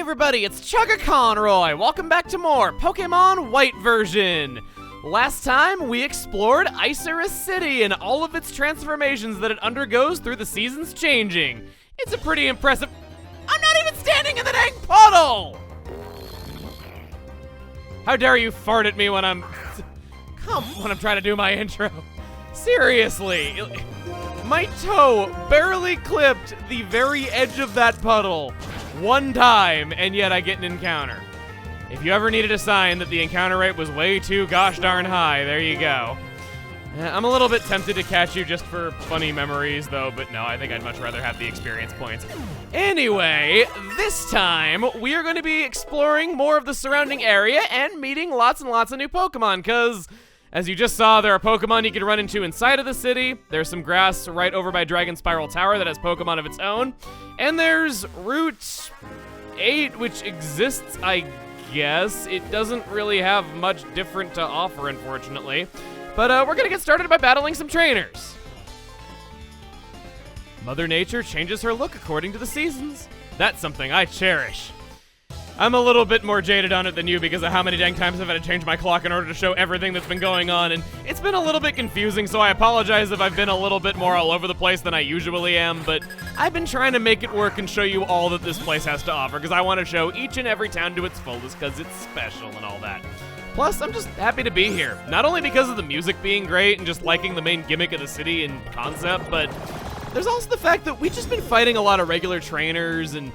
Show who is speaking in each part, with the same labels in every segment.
Speaker 1: everybody, it's Chugga Conroy. Welcome back to more Pokemon White version. Last time, we explored Icirrus City and all of its transformations that it undergoes through the seasons changing. It's a pretty impressive... I'm not even standing in the dang puddle! How dare you fart at me when I'm trying to do my intro. Seriously. My toe barely clipped the very edge of that puddle one time, and yet I get an encounter. If you ever needed a sign that the encounter rate was way too gosh darn high, there you go. I'm a little bit tempted to catch you just for funny memories, though, but no, I think I'd much rather have the experience points. Anyway, this time, we are going to be exploring more of the surrounding area and meeting lots and lots of new Pokemon, because... as you just saw, there are Pokemon you can run into inside of the city. There's some grass right over by Dragon Spiral Tower that has Pokemon of its own. And there's Route 8, which exists, I guess. It doesn't really have much different to offer, unfortunately. But we're gonna get started by battling some trainers. Mother Nature changes her look according to the seasons. That's something I cherish. I'm a little bit more jaded on it than you because of how many dang times I've had to change my clock in order to show everything that's been going on, and it's been a little bit confusing, so I apologize if I've been a little bit more all over the place than I usually am, but I've been trying to make it work and show you all that this place has to offer, because I want to show each and every town to its fullest, because it's special and all that. Plus, I'm just happy to be here, not only because of the music being great and just liking the main gimmick of the city and concept, but there's also the fact that we've just been fighting a lot of regular trainers and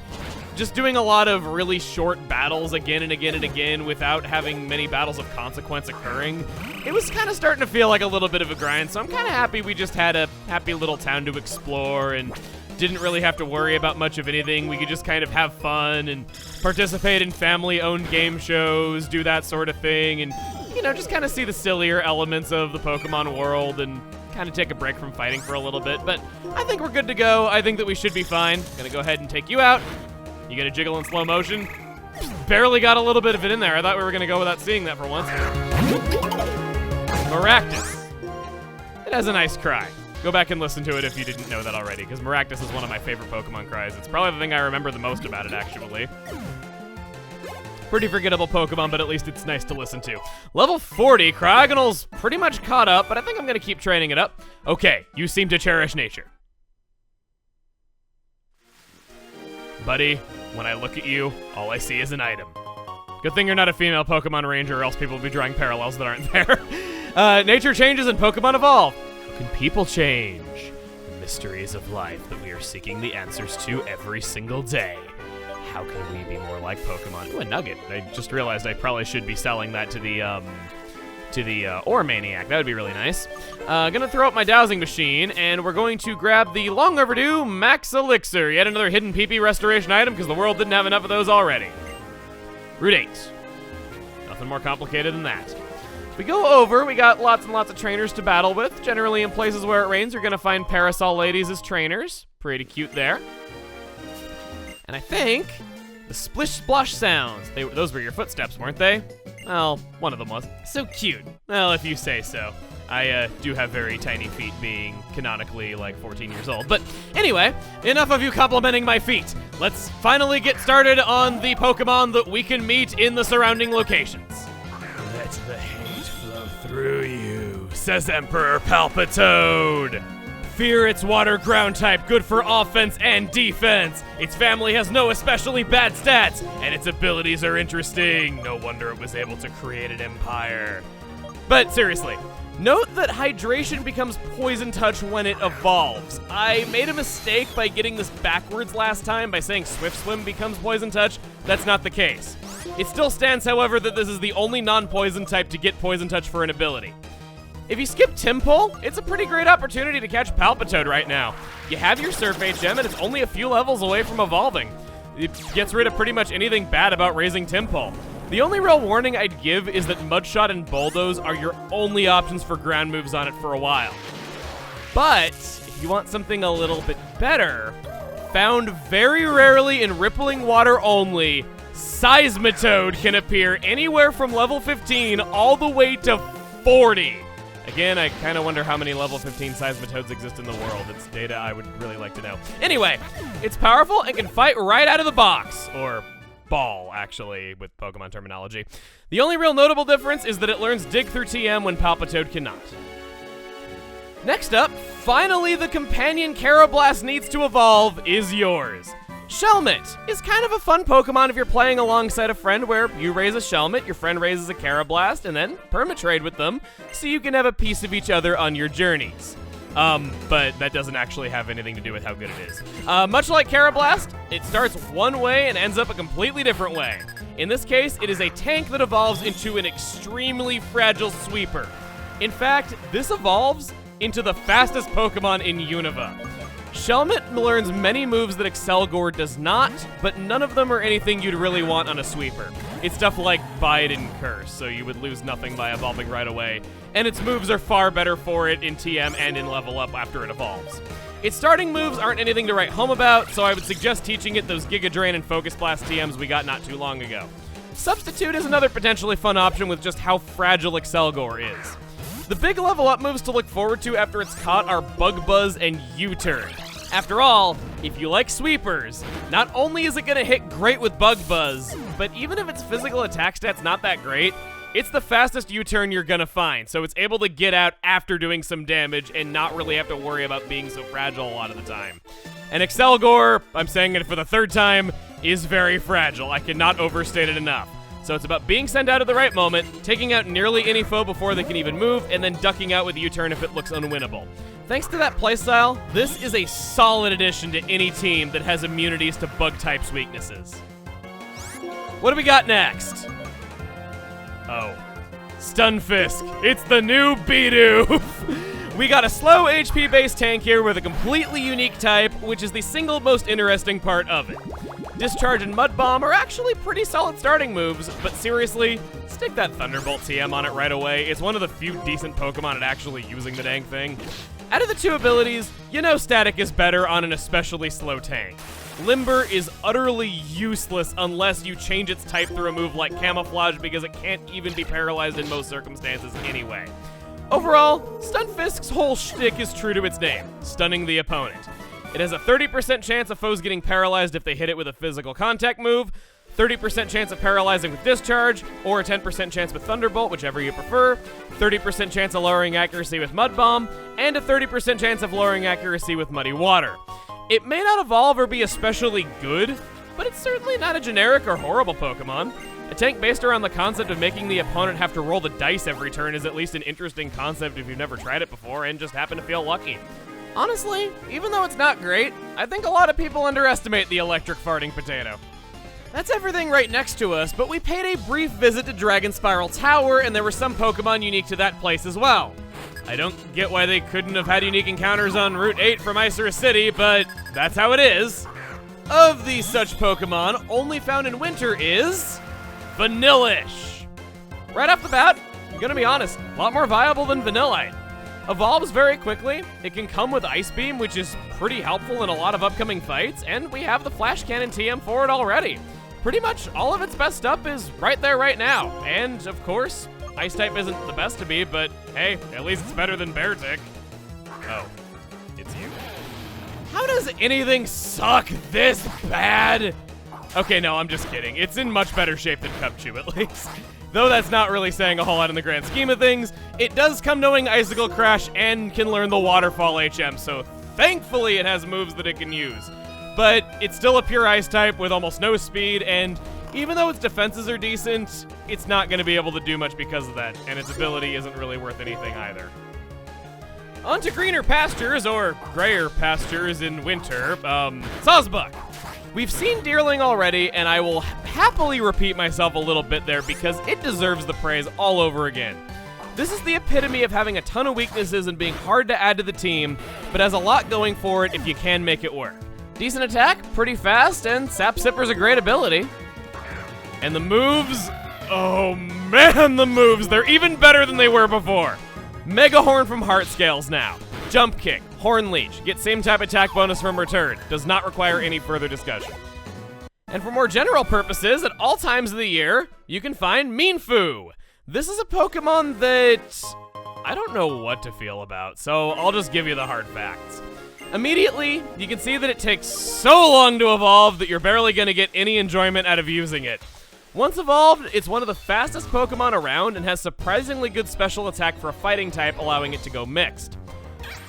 Speaker 1: just doing a lot of really short battles again and again and again without having many battles of consequence occurring. It was kind of starting to feel like a little bit of a grind, so I'm kind of happy we just had a happy little town to explore and didn't really have to worry about much of anything. We could just kind of have fun and participate in family-owned game shows, do that sort of thing, and, you know, just kind of see the sillier elements of the Pokemon world and kind of take a break from fighting for a little bit. But I think we're good to go. I think that we should be fine. Gonna go ahead and take you out. You get a jiggle in slow motion. Barely got a little bit of it in there. I thought we were gonna go without seeing that for once. Maractus. It has a nice cry. Go back and listen to it if you didn't know that already, because Maractus is one of my favorite Pokemon cries. It's probably the thing I remember the most about it, actually. Pretty forgettable Pokemon, but at least it's nice to listen to. Level 40, Cryogonal's pretty much caught up, but I think I'm gonna keep training it up. Okay, you seem to cherish nature. Buddy, when I look at you, all I see is an item. Good thing you're not a female Pokemon Ranger, or else people will be drawing parallels that aren't there. Nature changes and Pokemon evolve. How can people change? The mysteries of life that we are seeking the answers to every single day. How can we be more like Pokemon? Ooh, a nugget. I just realized I probably should be selling that to the Ore Maniac. That would be really nice. Gonna throw out my dowsing machine, and we're going to grab the long overdue Max Elixir. Yet another hidden PP restoration item, because the world didn't have enough of those already. Route 8. Nothing more complicated than that. We go over, we got lots and lots of trainers to battle with. Generally in places where it rains, you're gonna find Parasol ladies as trainers. Pretty cute there. And I think the splish splosh sounds, those were your footsteps, weren't they? Well, one of them was. So cute. Well, if you say so. I do have very tiny feet, being canonically like 14 years old. But anyway, enough of you complimenting my feet. Let's finally get started on the Pokemon that we can meet in the surrounding locations. Let the hate flow through you, says Emperor Palpitoad. Fear its water ground type, good for offense and defense. Its family has no especially bad stats, and its abilities are interesting. No wonder it was able to create an empire. But seriously, note that hydration becomes poison touch when it evolves. I made a mistake by getting this backwards last time by saying Swift Swim becomes poison touch. That's not the case. It still stands, however, that this is the only non-poison type to get poison touch for an ability. If you skip Tympole, it's a pretty great opportunity to catch Palpitoad right now. You have your Surf HM, and it's only a few levels away from evolving. It gets rid of pretty much anything bad about raising Tympole. The only real warning I'd give is that Mudshot and Bulldoze are your only options for ground moves on it for a while. But if you want something a little bit better, found very rarely in Rippling Water only, Seismitoad can appear anywhere from level 15 all the way to 40. Again, I kind of wonder how many level 15 Seismitoads exist in the world. It's data I would really like to know. Anyway, it's powerful and can fight right out of the box. Or ball, actually, with Pokemon terminology. The only real notable difference is that it learns Dig through TM when Palpitoad cannot. Next up, finally the companion Karrablast needs to evolve is yours. Shelmet is kind of a fun Pokemon if you're playing alongside a friend where you raise a Shelmet, your friend raises a Karrablast, and then permatrade with them so you can have a piece of each other on your journeys. But that doesn't actually have anything to do with how good it is. Much like Karrablast, it starts one way and ends up a completely different way. In this case, it is a tank that evolves into an extremely fragile sweeper. In fact, this evolves into the fastest Pokemon in Unova. Shelmet learns many moves that Excelgor does not, but none of them are anything you'd really want on a sweeper. It's stuff like Bite and Curse, so you would lose nothing by evolving right away, and its moves are far better for it in TM and in level up after it evolves. Its starting moves aren't anything to write home about, so I would suggest teaching it those Giga Drain and Focus Blast TMs we got not too long ago. Substitute is another potentially fun option with just how fragile Excelgor is. The big level up moves to look forward to after it's caught are Bug Buzz and U-Turn. After all, if you like sweepers, not only is it gonna hit great with Bug Buzz, but even if its physical attack stat's not that great, it's the fastest U-turn you're gonna find, so it's able to get out after doing some damage and not really have to worry about being so fragile a lot of the time. And Excelgor, I'm saying it for the third time, is very fragile. I cannot overstate it enough. So it's about being sent out at the right moment, taking out nearly any foe before they can even move, and then ducking out with U-turn if it looks unwinnable. Thanks to that playstyle, this is a solid addition to any team that has immunities to bug types' weaknesses. What do we got next? Oh, Stunfisk. It's the new Bidoof. We got a slow HP-based tank here with a completely unique type, which is the single most interesting part of it. Discharge and Mud Bomb are actually pretty solid starting moves, but seriously, stick that Thunderbolt TM on it right away. It's one of the few decent Pokemon at actually using the dang thing. Out of the two abilities, you know Static is better on an especially slow tank. Limber is utterly useless unless you change its type through a move like Camouflage because it can't even be paralyzed in most circumstances anyway. Overall, Stunfisk's whole shtick is true to its name, stunning the opponent. It has a 30% chance of foes getting paralyzed if they hit it with a physical contact move, 30% chance of paralyzing with Discharge, or a 10% chance with Thunderbolt, whichever you prefer, 30% chance of lowering accuracy with Mud Bomb, and a 30% chance of lowering accuracy with Muddy Water. It may not evolve or be especially good, but it's certainly not a generic or horrible Pokemon. A tank based around the concept of making the opponent have to roll the dice every turn is at least an interesting concept if you've never tried it before and just happen to feel lucky. Honestly, even though it's not great, I think a lot of people underestimate the electric farting potato. That's everything right next to us, but we paid a brief visit to Dragon Spiral Tower, and there were some Pokemon unique to that place as well. I don't get why they couldn't have had unique encounters on Route 8 from Icirrus City, but that's how it is. Of these such Pokemon, only found in winter is Vanillish. Right off the bat, I'm gonna be honest, a lot more viable than Vanillite. Evolves very quickly, it can come with Ice Beam, which is pretty helpful in a lot of upcoming fights, and we have the Flash Cannon TM for it already. Pretty much all of its best stuff is right there right now, and of course, Ice type isn't the best to be, but hey, at least it's better than Beartic. Oh, it's you. How does anything suck this bad? Okay, no, I'm just kidding. It's in much better shape than Cubchoo, at least. Though that's not really saying a whole lot in the grand scheme of things, it does come knowing Icicle Crash and can learn the Waterfall HM, so thankfully it has moves that it can use. But it's still a pure Ice type with almost no speed, and even though its defenses are decent, it's not going to be able to do much because of that, and its ability isn't really worth anything either. On to greener pastures, or grayer pastures in winter, Sawsbuck. We've seen Deerling already, and I will happily repeat myself a little bit there because it deserves the praise all over again. This is the epitome of having a ton of weaknesses and being hard to add to the team, but has a lot going for it if you can make it work. Decent attack, pretty fast, and Sap Sipper's a great ability. And the moves, oh man, the moves, they're even better than they were before. Mega Horn from Heart Scales now. Jump Kick, Horn Leech, get same type attack bonus from return. Does not require any further discussion. And for more general purposes, at all times of the year, you can find Mienfoo. This is a Pokemon that I don't know what to feel about, so I'll just give you the hard facts. Immediately, you can see that it takes so long to evolve that you're barely going to get any enjoyment out of using it. Once evolved, it's one of the fastest Pokemon around and has surprisingly good special attack for a fighting type, allowing it to go mixed.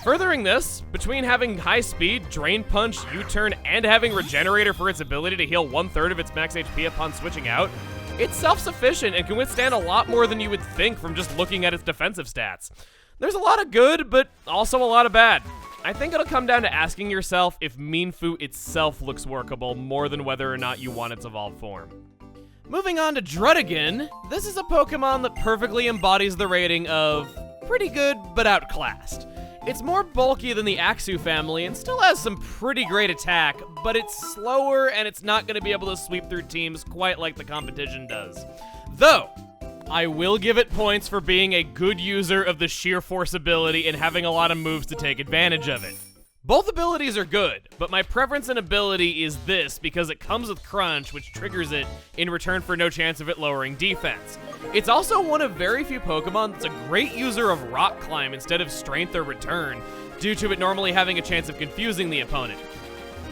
Speaker 1: Furthering this, between having high speed, Drain Punch, U-Turn, and having Regenerator for its ability to heal 1/3 of its max HP upon switching out, it's self-sufficient and can withstand a lot more than you would think from just looking at its defensive stats. There's a lot of good, but also a lot of bad. I think it'll come down to asking yourself if Mienfoo itself looks workable more than whether or not you want its evolved form. Moving on to Dredd, this is a Pokemon that perfectly embodies the rating of pretty good but outclassed. It's more bulky than the Axew family and still has some pretty great attack, but it's slower and it's not going to be able to sweep through teams quite like the competition does. Though, I will give it points for being a good user of the sheer force ability and having a lot of moves to take advantage of it. Both abilities are good, but my preference in ability is this because it comes with Crunch, which triggers it in return for no chance of it lowering defense. It's also one of very few Pokemon that's a great user of Rock Climb instead of Strength or Return, due to it normally having a chance of confusing the opponent.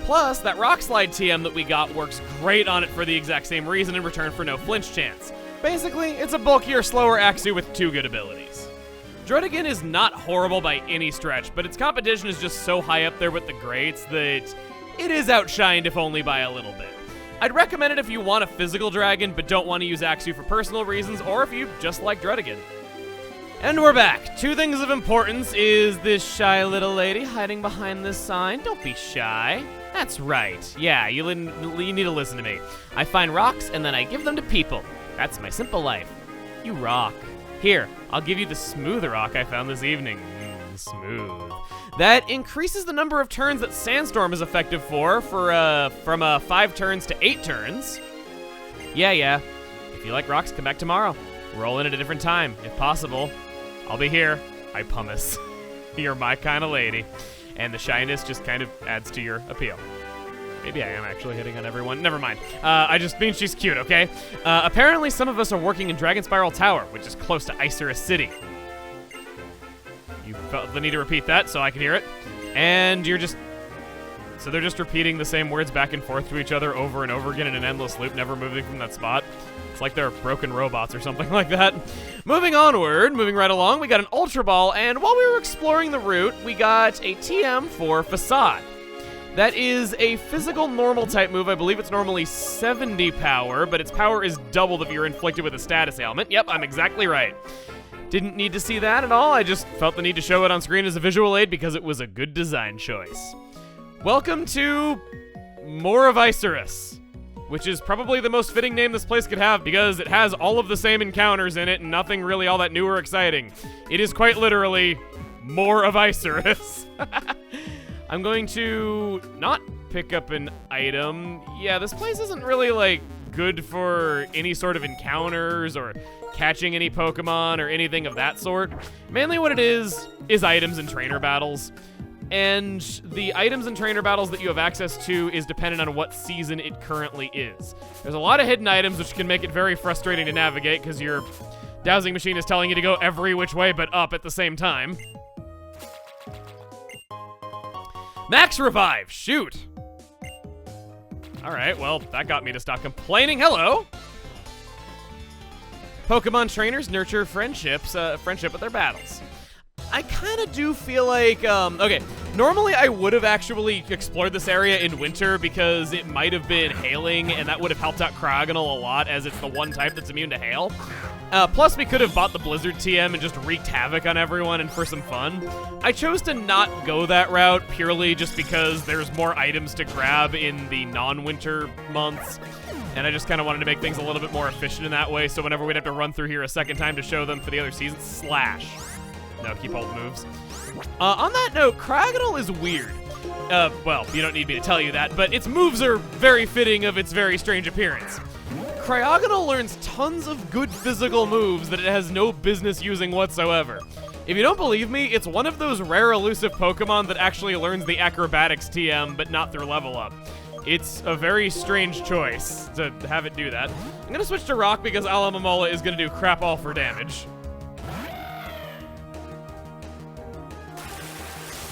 Speaker 1: Plus, that Rock Slide TM that we got works great on it for the exact same reason in return for no flinch chance. Basically, it's a bulkier, slower Axew with 2 good abilities. Dredd is not horrible by any stretch, but its competition is just so high up there with the greats that it is outshined if only by a little bit. I'd recommend it if you want a physical dragon but don't want to use Axew for personal reasons, or if you just like Dredd. And we're back. 2 things of importance is this shy little lady hiding behind this sign. Don't be shy. That's right. Yeah, you need to listen to me. I find rocks and then I give them to people. That's my simple life. You rock. Here, I'll give you the smooth rock I found this evening. Smooth. That increases the number of turns that Sandstorm is effective for from 5 turns to 8 turns. Yeah. If you like rocks, come back tomorrow. Roll in at a different time, if possible. I'll be here, I promise. You're my kind of lady. And the shyness just kind of adds to your appeal. Maybe I am actually hitting on everyone. Never mind. I just mean she's cute, okay? Apparently some of us are working in Dragon Spiral Tower, which is close to Icirrus City. You felt the need to repeat that so I can hear it. And so they're just repeating the same words back and forth to each other over and over again in an endless loop, never moving from that spot. It's like they're broken robots or something like that. Moving right along, we got an Ultra Ball, and while we were exploring the route, we got a Tm4 Facade. That is a physical normal type move. I believe it's normally 70 power, but its power is doubled if you're inflicted with a status ailment. Yep, I'm exactly right. Didn't need to see that at all. I just felt the need to show it on screen as a visual aid because it was a good design choice. Welcome to more of Icirrus, which is probably the most fitting name this place could have because it has all of the same encounters in it and nothing really all that new or exciting. It is quite literally more of Icirrus. I'm going to not pick up an item. Yeah, this place isn't really, like, good for any sort of encounters or catching any Pokemon or anything of that sort. Mainly what it is items and trainer battles. And the items and trainer battles that you have access to is dependent on what season it currently is. There's a lot of hidden items which can make it very frustrating to navigate because your dowsing machine is telling you to go every which way but up at the same time. Max Revive, shoot! Alright, well, that got me to stop complaining. Hello! Pokemon trainers nurture friendship with their battles. I kind of do feel like, okay, normally I would have actually explored this area in winter because it might have been hailing and that would have helped out Cryogonal a lot as it's the one type that's immune to hail. Plus we could have bought the Blizzard TM and just wreaked havoc on everyone and for some fun. I chose to not go that route purely just because there's more items to grab in the non-winter months. And I just kind of wanted to make things a little bit more efficient in that way, so whenever we'd have to run through here a second time to show them for the other seasons, slash. No, keep hold moves. On that note, Cryogonal is weird. Well, you don't need me to tell you that, but its moves are very fitting of its very strange appearance. Cryogonal learns tons of good physical moves that it has no business using whatsoever. If you don't believe me, it's one of those rare elusive Pokemon that actually learns the Acrobatics TM, but not through level up. It's a very strange choice to have it do that. I'm gonna switch to Rock because Alamamola is gonna do crap all for damage.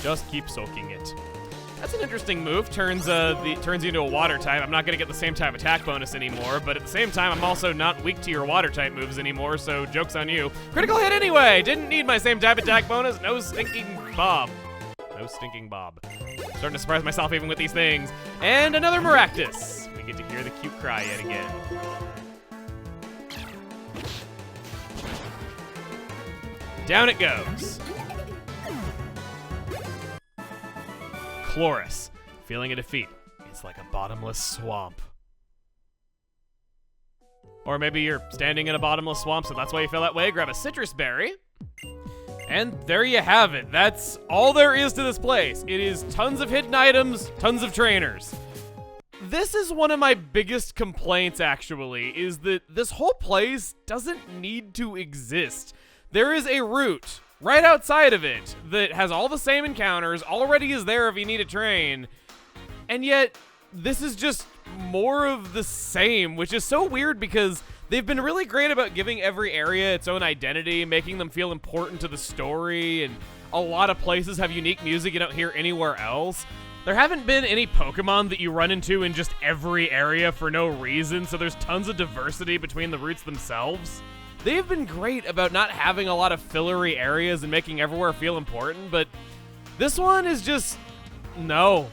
Speaker 1: Just keep soaking it. That's an interesting move. Turns you into a water type. I'm not gonna get the same type attack bonus anymore, but at the same time, I'm also not weak to your water type moves anymore, so joke's on you. Critical hit anyway! Didn't need my same type attack bonus. No stinking Bob. No stinking Bob. Starting to surprise myself even with these things. And another Maractus. We get to hear the cute cry yet again. Down it goes. Chloris, feeling a defeat. It's like a bottomless swamp. Or maybe you're standing in a bottomless swamp, so that's why you feel that way. Grab a citrus berry. And there you have it. That's all there is to this place. It is tons of hidden items, tons of trainers. This is one of my biggest complaints, actually, is that this whole place doesn't need to exist. There is a route right outside of it that has all the same encounters, already is there if you need a train, and yet this is just more of the same, which is so weird because they've been really great about giving every area its own identity, making them feel important to the story, and a lot of places have unique music you don't hear anywhere else. There haven't been any Pokemon that you run into in just every area for no reason, so there's tons of diversity between the routes themselves. They've been great about not having a lot of fillery areas and making everywhere feel important, but this one is just, no.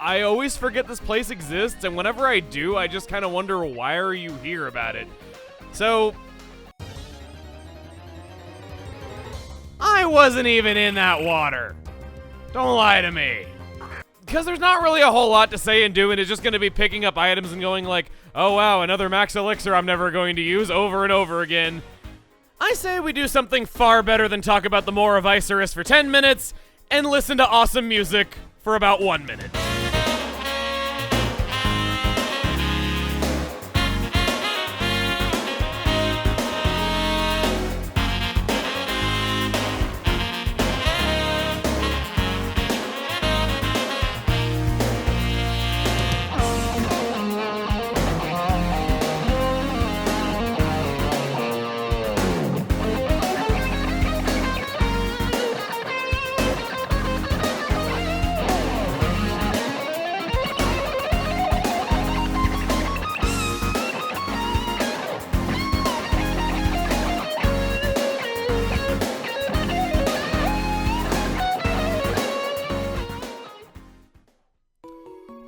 Speaker 1: I always forget this place exists, and whenever I do, I just kind of wonder, why are you here about it? So, I wasn't even in that water. Don't lie to me. Because there's not really a whole lot to say and do, and it's just going to be picking up items and going like, oh wow, another max elixir I'm never going to use over and over again. I say we do something far better than talk about the lore of Icirrus for 10 minutes and listen to awesome music for about 1 minute.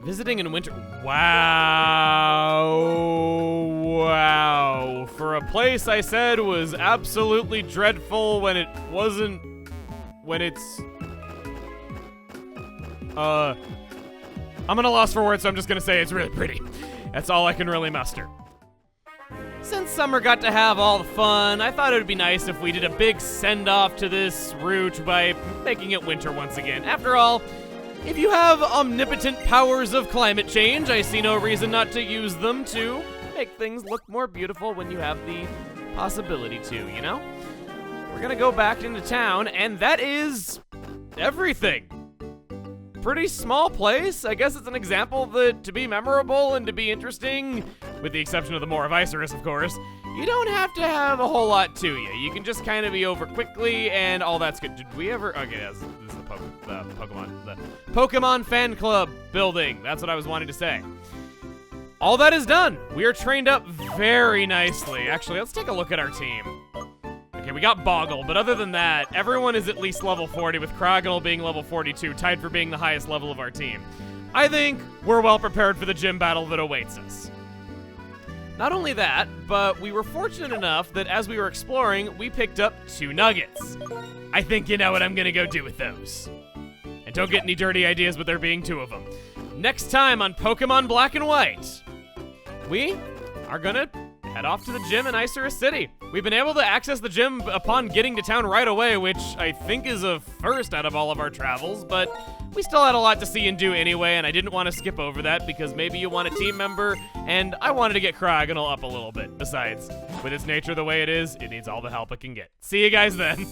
Speaker 1: Visiting in winter. Wow. For a place I said was absolutely dreadful when it wasn't. When it's. I'm at a loss for words, so I'm just gonna say it's really pretty. That's all I can really muster. Since summer got to have all the fun, I thought it would be nice if we did a big send-off to this route by making it winter once again. After all, if you have omnipotent powers of climate change, I see no reason not to use them to make things look more beautiful when you have the possibility to, you know? We're gonna go back into town, and that is everything. Pretty small place. I guess it's an example that to be memorable and to be interesting, with the exception of the lore of Icirrus, of course, you don't have to have a whole lot to you. You can just kind of be over quickly, and all that's good. Did we ever? Okay, this is the Pokemon fan club building. That's what I was wanting to say. All that is done. We are trained up very nicely. Actually, let's take a look at our team. Okay, we got Boggle, but other than that, everyone is at least level 40, with Craggle being level 42, tied for being the highest level of our team. I think we're well prepared for the gym battle that awaits us. Not only that, but we were fortunate enough that as we were exploring, we picked up 2 nuggets. I think you know what I'm gonna go do with those. And don't get any dirty ideas with there being 2 of them. Next time on Pokemon Black and White, we are gonna head off to the gym in Icirrus City. We've been able to access the gym upon getting to town right away, which I think is a first out of all of our travels, but we still had a lot to see and do anyway, and I didn't want to skip over that because maybe you want a team member, and I wanted to get Craggle up a little bit. Besides, with its nature the way it is, it needs all the help it can get. See you guys then.